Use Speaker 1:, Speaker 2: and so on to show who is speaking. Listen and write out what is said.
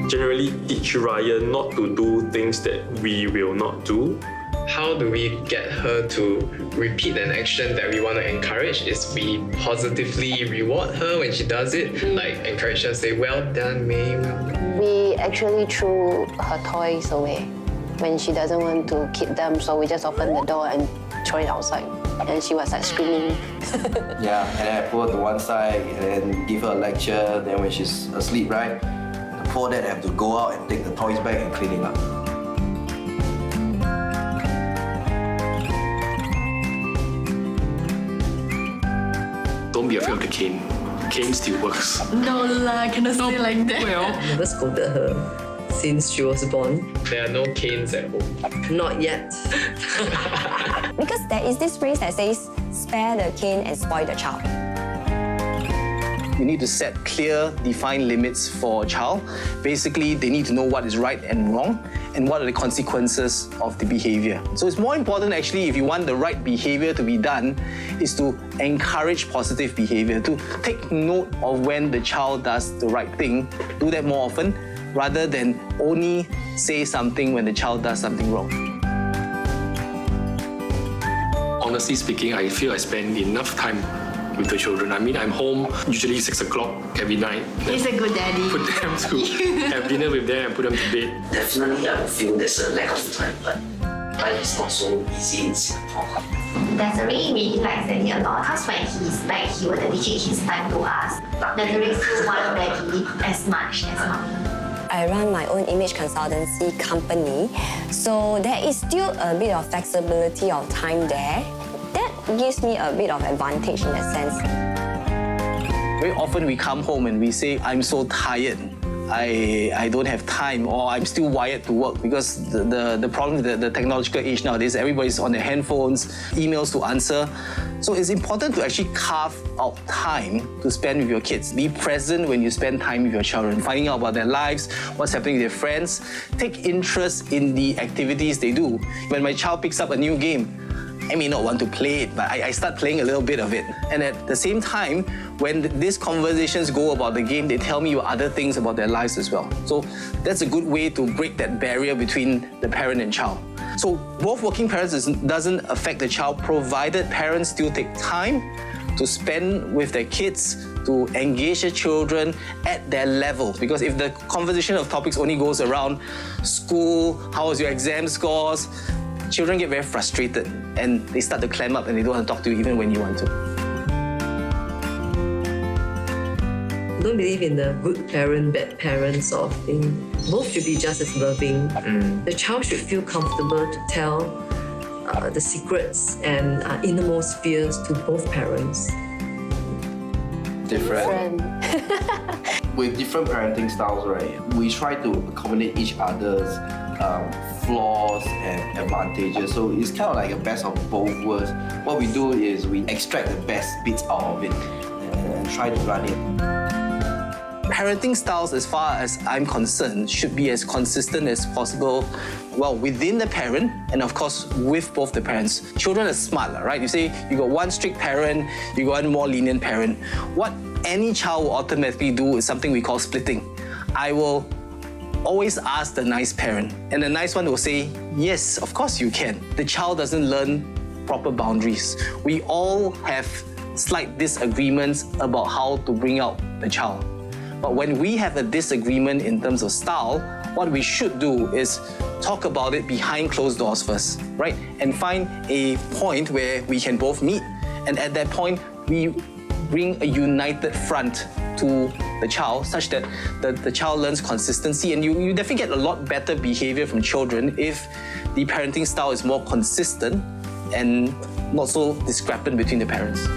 Speaker 1: generally teach Ryan not to do things that we will not do.
Speaker 2: How do we get her to repeat an action that we want to encourage? Is we positively reward her when she does it, like encourage her, say, well done, May.
Speaker 3: We actually threw her toys away when she doesn't want to keep them, so we just open the door and throw it outside. And she was like screaming.
Speaker 4: Yeah, and I put her to one side and then give her a lecture. Then when she's asleep, right, the poor dad have to go out and take the toys back and clean it up.
Speaker 5: Don't be afraid of the cane. Cane still works.
Speaker 6: No lah, cannot say like that.
Speaker 5: Well,
Speaker 7: Never scolded her since she was born.
Speaker 2: There are no canes at home.
Speaker 7: Not yet.
Speaker 8: Because there is this phrase that says, spare the cane and spoil the child.
Speaker 9: You need to set clear, defined limits for a child. Basically, they need to know what is right and wrong and what are the consequences of the behavior. So it's more important actually, if you want the right behavior to be done, is to encourage positive behavior, to take note of when the child does the right thing, do that more often, rather than only say something when the child does something wrong.
Speaker 5: honestly speaking, I feel I spend enough time with the children. I mean, I'm home usually 6 o'clock every night.
Speaker 6: He's a good daddy.
Speaker 5: Put them to have dinner with them and put them to bed.
Speaker 10: Definitely, I feel there's a lack of time, but it's not so easy in Singapore.
Speaker 11: Desiree really likes Daddy a lot because when he's back, he will dedicate his time to us. Desiree still wants Daddy as much as Mommy.
Speaker 8: I run my own image consultancy company, so there is still a bit of flexibility of time there. That gives me a bit of advantage in that sense.
Speaker 9: Very often we come home and we say, I'm so tired. I don't have time, or I'm still wired to work, because the problem with the technological age nowadays, everybody's on their handphones, emails to answer. So it's important to actually carve out time to spend with your kids. Be present when you spend time with your children, finding out about their lives, what's happening with their friends. Take interest in the activities they do. When my child picks up a new game, I may not want to play it, but I start playing a little bit of it. And at the same time, when these conversations go about the game, they tell me other things about their lives as well. So that's a good way to break that barrier between the parent and child. So both working parents doesn't affect the child, provided parents still take time to spend with their kids, to engage their children at their level. Because if the conversation of topics only goes around school, how was your exam scores, children get very frustrated and they start to clam up and they don't want to talk to you even when you want to.
Speaker 7: I don't believe in the good parent, bad parent sort of thing. Both should be just as loving. The child should feel comfortable to tell the secrets and innermost fears to both parents.
Speaker 4: Different. With different parenting styles, right, we try to accommodate each other's flaws and advantages. So it's kind of like a best of both worlds. What we do is we extract the best bits out of it and try to run it.
Speaker 9: Parenting styles, as far as I'm concerned, should be as consistent as possible, well, within the parent and of course with both the parents. Children are smart, right? You say you got one strict parent, you got one more lenient parent. What any child will automatically do is something we call splitting. I will always ask the nice parent, and the nice one will say, yes, of course you can. The child doesn't learn proper boundaries. We all have slight disagreements about how to bring out the child. But when we have a disagreement in terms of style, what we should do is talk about it behind closed doors first, right? And find a point where we can both meet. And at that point, we bring a united front to the child, such that the child learns consistency. And you definitely get a lot better behavior from children if the parenting style is more consistent and not so discrepant between the parents.